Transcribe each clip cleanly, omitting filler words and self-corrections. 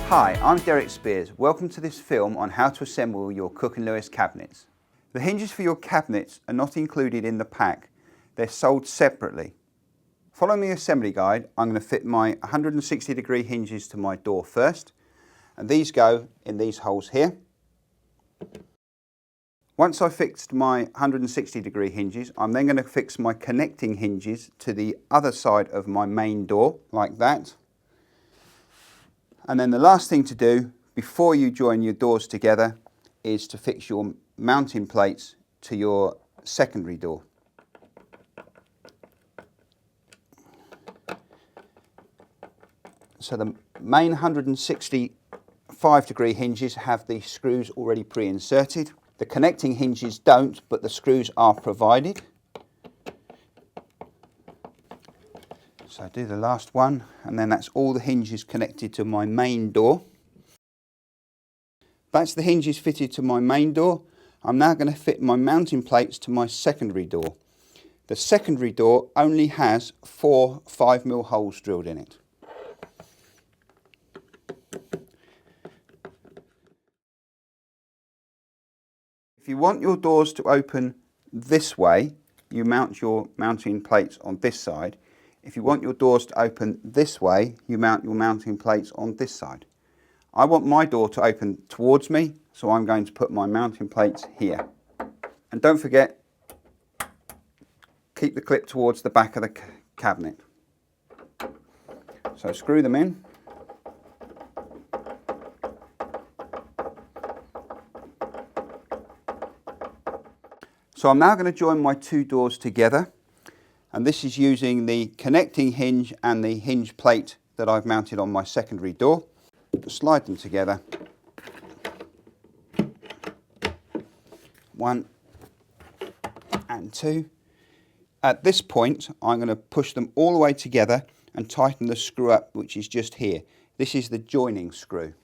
Hi, I'm Derek Spears. Welcome to this film on how to assemble your Cooke Lewis cabinets. The hinges for your cabinets are not included in the pack. They're sold separately. Following the assembly guide, I'm going to fit my 160-degree hinges to my door first, and these go in these holes here. Once I've fixed my 160-degree hinges, I'm then going to fix my connecting hinges to the other side of my main door, like that. And then the last thing to do before you join your doors together is to fix your mounting plates to your secondary door. So the main 165-degree hinges have the screws already pre-inserted. The connecting hinges don't, but the screws are provided. So I do the last one, and then that's all the hinges connected to my main door. That's the hinges fitted to my main door. I'm now going to fit my mounting plates to my secondary door. The secondary door only has 4 5mm holes drilled in it. If you want your doors to open this way, you mount your mounting plates on this side. If you want your doors to open this way, you mount your mounting plates on this side. I want my door to open towards me, so I'm going to put my mounting plates here. And don't forget, keep the clip towards the back of the cabinet. So screw them in. So I'm now going to join my two doors together, and this is using the connecting hinge and the hinge plate that I've mounted on my secondary door. Slide them together. 1 and 2. At this point, I'm going to push them all the way together and tighten the screw up, which is just here. This is the joining screw.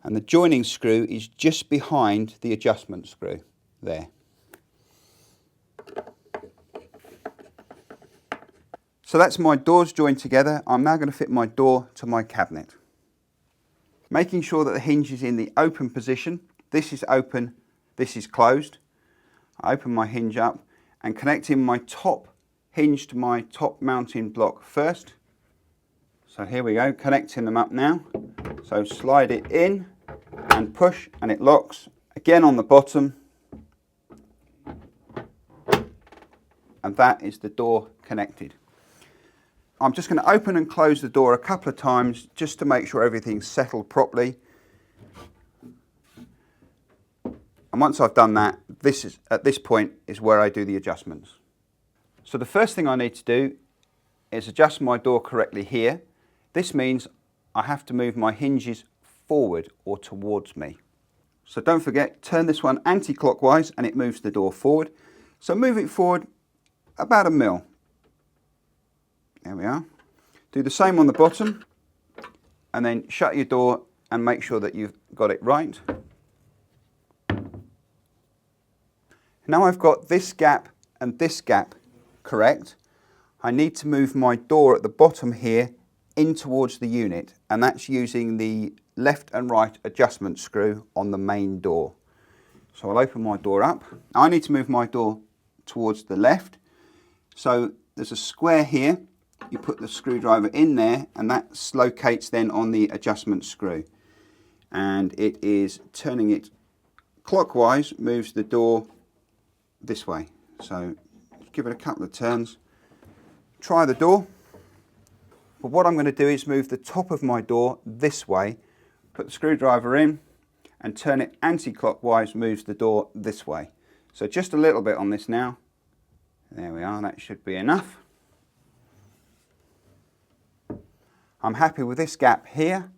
And the joining screw is just behind the adjustment screw there. So that's my doors joined together. I'm now going to fit my door to my cabinet. Making sure that the hinge is in the open position. This is open, this is closed. I open my hinge up and connecting my top hinge to my top mounting block first. So here we go, connecting them up now. So slide it in and push and it locks. Again on the bottom. And that is the door connected. I'm just going to open and close the door a couple of times just to make sure everything's settled properly. And once I've done that, at this point is where I do the adjustments. So the first thing I need to do is adjust my door correctly here. This means I have to move my hinges forward or towards me. So don't forget, turn this one anti-clockwise and it moves the door forward. So move it forward about 1 mil. There we are. Do the same on the bottom and then shut your door and make sure that you've got it right. Now I've got this gap and this gap correct. I need to move my door at the bottom here in towards the unit, and that's using the left and right adjustment screw on the main door. So I'll open my door up. I need to move my door towards the left. So there's a square here. You put the screwdriver in there and that locates then on the adjustment screw. And it is turning it clockwise, moves the door this way. So give it a couple of turns. Try the door. But what I'm going to do is move the top of my door this way, put the screwdriver in and turn it anti-clockwise, moves the door this way. So just a little bit on this now. There we are, that should be enough. I'm happy with this gap here,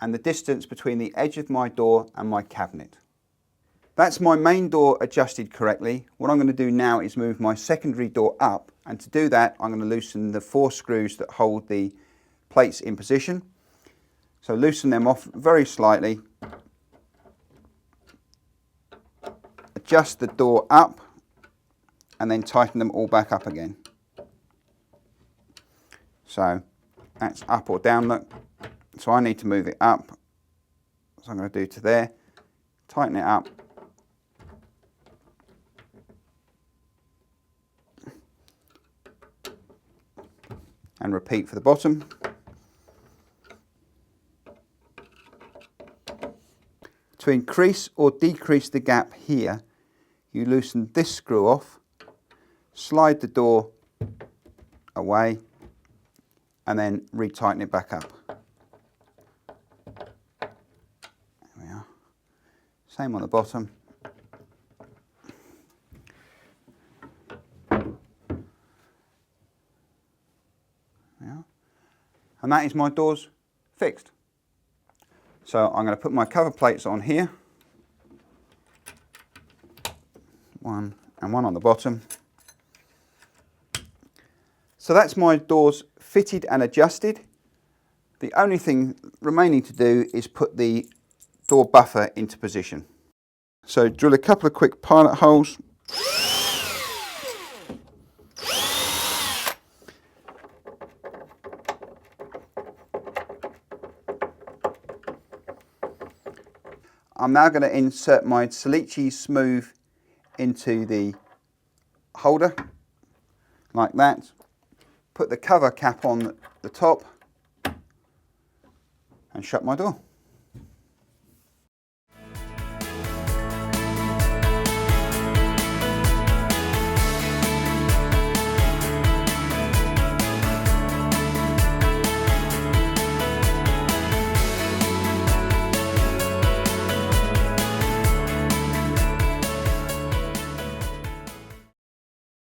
and the distance between the edge of my door and my cabinet. That's my main door adjusted correctly. What I'm going to do now is move my secondary door up, and to do that I'm going to loosen the 4 screws that hold the plates in position. So loosen them off very slightly, adjust the door up and then tighten them all back up again. So that's up or down, look. So I need to move it up. So I'm going to do to there, tighten it up. And repeat for the bottom. To increase or decrease the gap here, you loosen this screw off, slide the door away, and then retighten it back up. There we are. Same on the bottom. Yeah. And that is my doors fixed. So I'm going to put my cover plates on here. One and one on the bottom. So that's my doors fitted and adjusted. The only thing remaining to do is put the door buffer into position. So drill a couple of quick pilot holes. I'm now going to insert my Salici Smooth into the holder, like that. Put the cover cap on the top and shut my door.